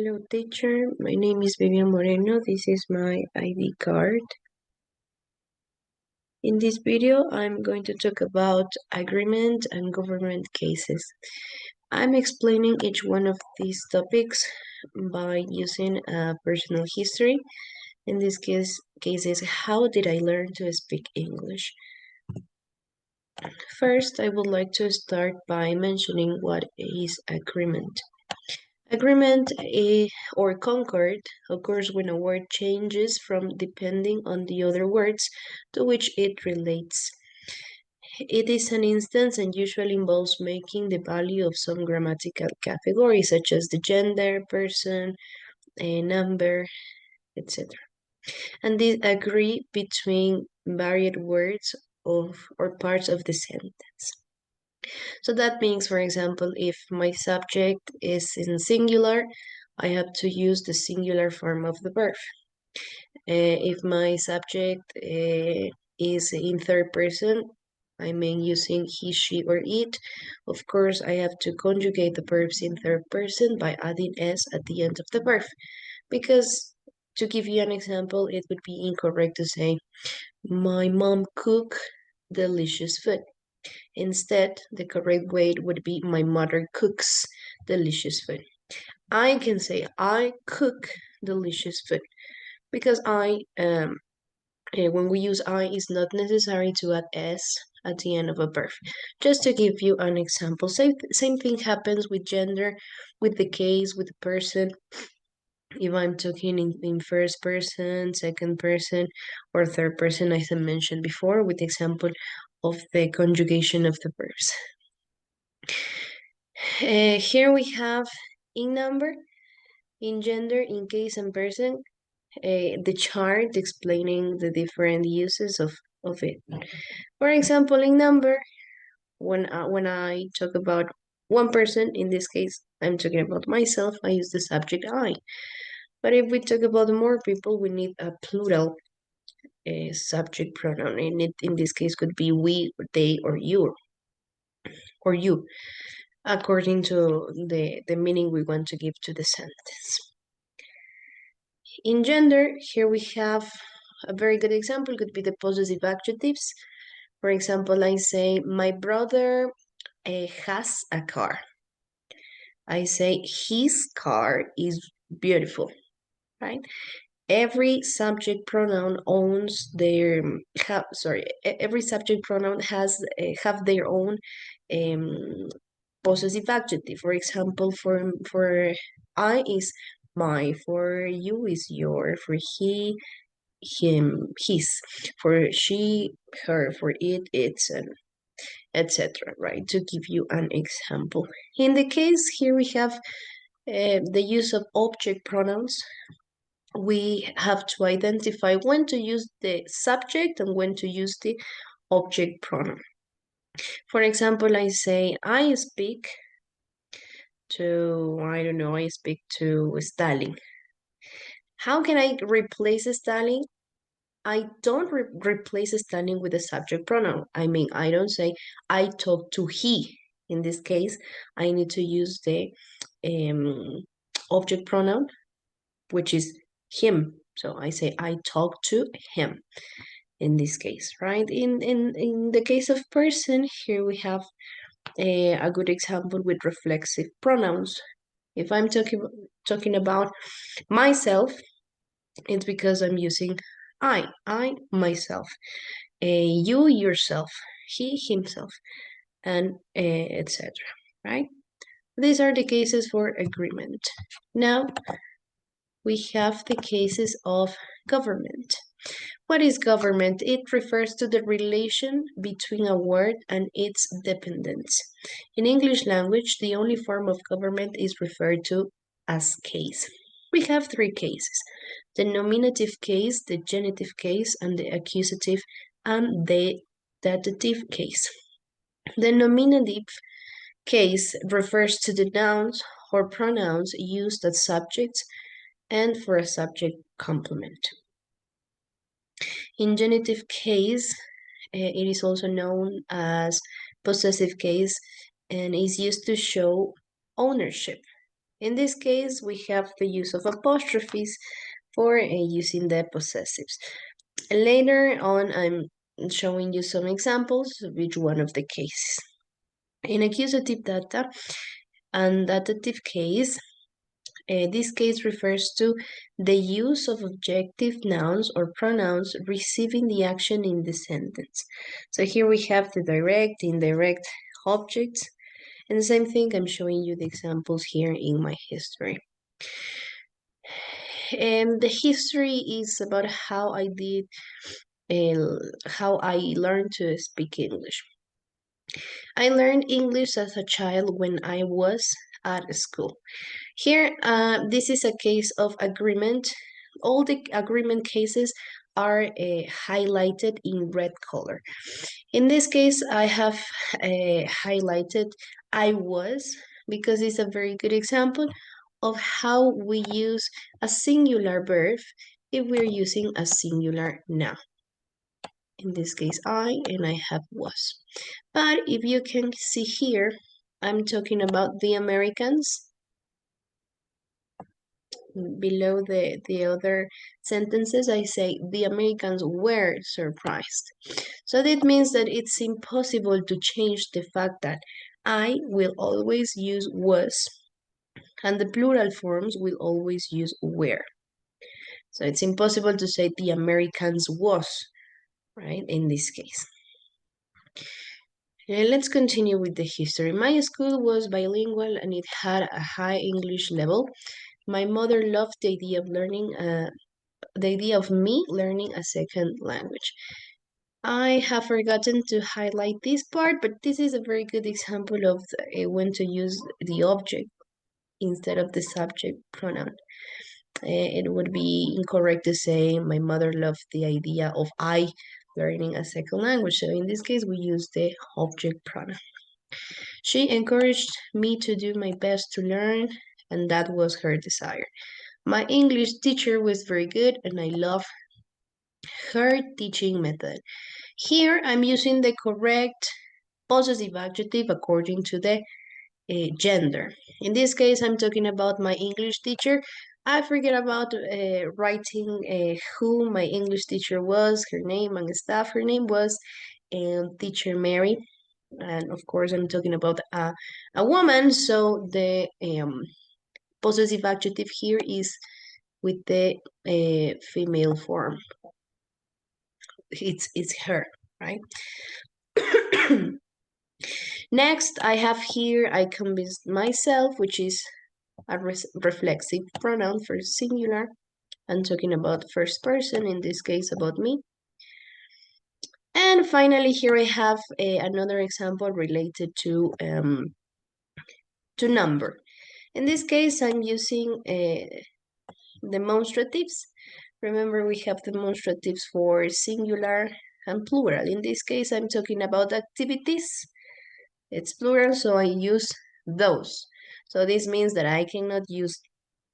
Hello, teacher. My name is Vivian Moreno. This is my ID card. In this video, I'm going to talk about agreement and government cases. I'm explaining each one of these topics by using a personal history. In this case is how did I learn to speak English? First, I would like to start by mentioning what is agreement. Agreement or concord occurs when a word changes from depending on the other words to which it relates. It is an instance and usually involves making the value of some grammatical category such as the gender, person, a number, etc. And these agree between varied words or parts of the sentence. So that means, for example, if my subject is in singular, I have to use the singular form of the verb. If my subject is in third person, I mean using he, she, or it, of course, I have to conjugate the verbs in third person by adding s at the end of the verb. Because, to give you an example, it would be incorrect to say, my mom cook delicious food. Instead, the correct way would be my mother cooks delicious food. I can say I cook delicious food because when we use I, it's not necessary to add s at the end of a verb. Just to give you an example, same thing happens with gender, with the case, with the person. If I'm talking in first person, second person, or third person, as I mentioned before, with the example of the conjugation of the verbs. Here we have in number, in gender, in case, and person, the chart explaining the different uses of it. For example, in number, when I talk about one person, in this case, I'm talking about myself, I use the subject I. But if we talk about more people, we need a plural subject pronoun. And it, in this case, could be we, they, or you, according to the meaning we want to give to the sentence. In gender, here we have a very good example, could be the possessive adjectives. For example, I say, my brother has a car. I say, his car is beautiful, right? Every subject pronoun owns their, every subject pronoun has have their own possessive adjective. For example, for I is my, for you is your, for he, him, his, for she, her, for it, its, and etc. Right? To give you an example. In the case here we have the use of object pronouns. We have to identify when to use the subject and when to use the object pronoun. For example, I say, I speak to, I don't know, I speak to Stalin. How can I replace Stalin? I don't replace Stalin with a subject pronoun. I mean, I don't say, I talk to he. In this case, I need to use the object pronoun, which is him. So I say, I talk to him in this case, right? In the case of person, here we have a good example with reflexive pronouns. If I'm talking about myself, it's because I'm using I, myself, you, yourself, he, himself, and etc. Right? These are the cases for agreement. Now, we have the cases of government. What is government? It refers to the relation between a word and its dependents. In English language, the only form of government is referred to as case. We have three cases: the nominative case, the genitive case, and the accusative and the dative case. The nominative case refers to the nouns or pronouns used as subjects and for a subject complement. In genitive case, it is also known as possessive case and is used to show ownership. In this case, we have the use of apostrophes for using the possessives. Later on, I'm showing you some examples of each one of the cases. In accusative data and datative case, this case refers to the use of objective nouns or pronouns receiving the action in the sentence. So here we have the direct, indirect objects, and the same thing, I'm showing you the examples here in my history. And the history is about how I did, how I learned to speak English. I learned English as a child when I was at school. Here, this is a case of agreement. All the agreement cases are highlighted in red color. In this case, I have highlighted I was because it's a very good example of how we use a singular verb if we're using a singular noun. In this case, I, and I have was. But if you can see here, I'm talking about the Americans. Below the other sentences, I say the Americans were surprised. So that means that it's impossible to change the fact that I will always use was, and the plural forms will always use were. So it's impossible to say the Americans was, right, in this case. Let's continue with the history. My school was bilingual and it had a high English level. My mother loved the idea of learning, the idea of me learning a second language. I have forgotten to highlight this part, but this is a very good example of when to use the object instead of the subject pronoun. It would be incorrect to say my mother loved the idea of I learning a second language. So in this case, we use the object pronoun. She encouraged me to do my best to learn, and that was her desire. My English teacher was very good, and I love her teaching method. Here, I'm using the correct possessive adjective according to the gender. In this case, I'm talking about my English teacher. I forget about writing who my English teacher was, her name and stuff. Her name was Teacher Mary. And of course, I'm talking about a woman, so the possessive adjective here is with the female form. It's her, right? Next, I have here, I convinced myself, which is a reflexive pronoun for singular. I'm talking about first person, in this case about me. And finally, here I have another example related to number. In this case, I'm using demonstratives. Remember, we have demonstratives for singular and plural. In this case, I'm talking about activities. It's plural, so I use those. So this means that I cannot use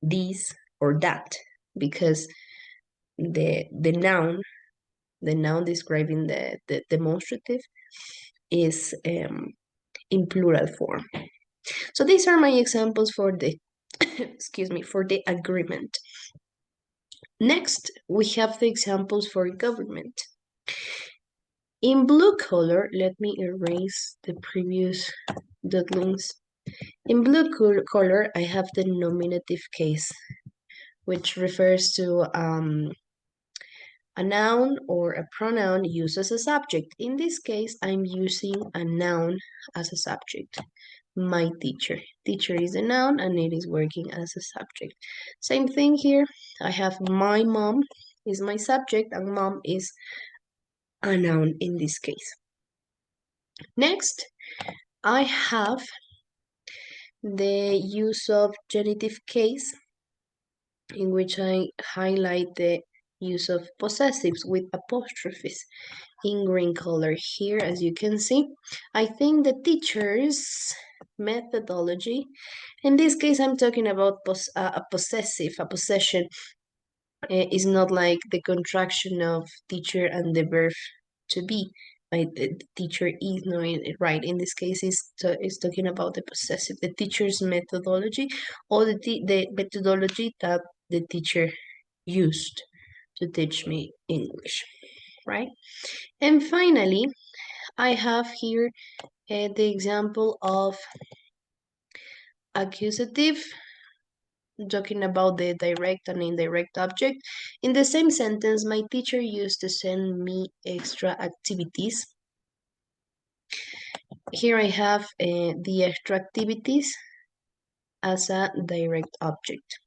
this or that because the noun describing the demonstrative is in plural form. So these are my examples for the excuse me, for the agreement. Next, we have the examples for government. In blue color, let me erase the previous doodlings. In blue color, I have the nominative case, which refers to a noun or a pronoun used as a subject. In this case, I'm using a noun as a subject. My teacher. Teacher is a noun and it is working as a subject. Same thing here. I have my mom is my subject and mom is a noun in this case. Next, I have the use of genitive case in which I highlight the use of possessives with apostrophes in green color here, as you can see. I think the teacher's methodology, in this case, I'm talking about a possessive, a possession is not like the contraction of teacher and the verb to be. the teacher is knowing it right. In this case, is talking about the possessive, the teacher's methodology, or the methodology that the teacher used to teach me English, right? And finally, I have here the example of accusative, talking about the direct and indirect object. In the same sentence, my teacher used to send me extra activities. Here I have the extra activities as a direct object.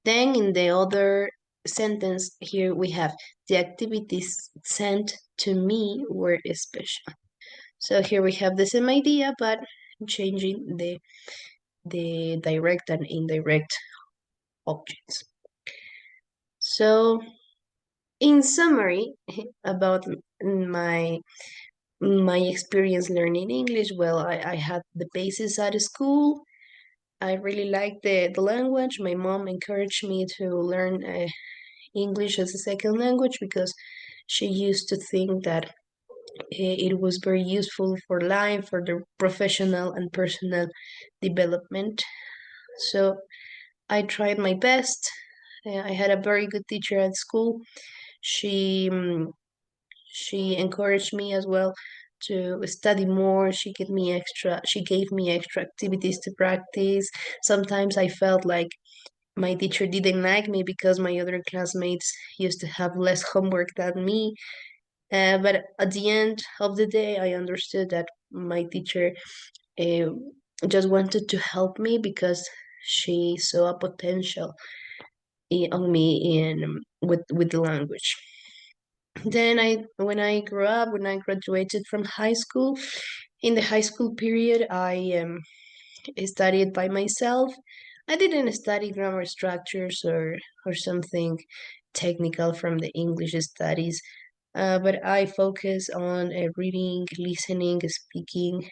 Then in the other sentence here we have the activities sent to me were special. So here we have the same idea, but changing the direct and indirect objects. So in summary about my experience learning English, well, I had the basis at school. I really liked the language. My mom encouraged me to learn English as a second language because she used to think that it was very useful for life, for the professional and personal development. So I tried my best. I had a very good teacher at school. She encouraged me as well to study more. She gave me extra activities to practice. Sometimes I felt like my teacher didn't like me because my other classmates used to have less homework than me. But at the end of the day, I understood that my teacher uh, just wanted to help me because she saw a potential on me in with the language. Then when I graduated from high school, in the high school period, I studied by myself. I didn't study grammar structures or something technical from the English studies, but I focus on reading, listening, speaking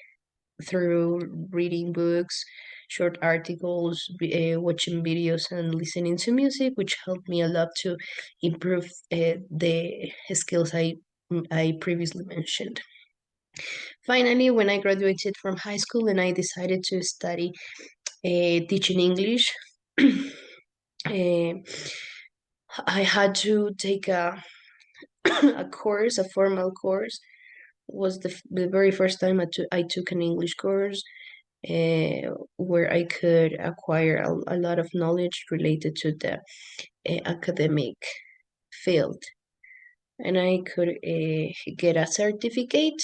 through reading books, short articles, watching videos, and listening to music, which helped me a lot to improve the skills I previously mentioned. Finally, when I graduated from high school and I decided to study teaching English, uh, I had to take a course, a formal course. Was the very first time I took an English course where I could acquire a lot of knowledge related to the academic field. And I could get a certificate.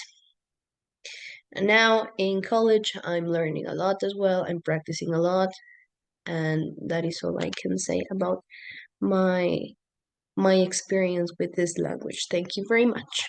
And now in college, I'm learning a lot as well. I'm practicing a lot. And that is all I can say about my my experience with this language. Thank you very much.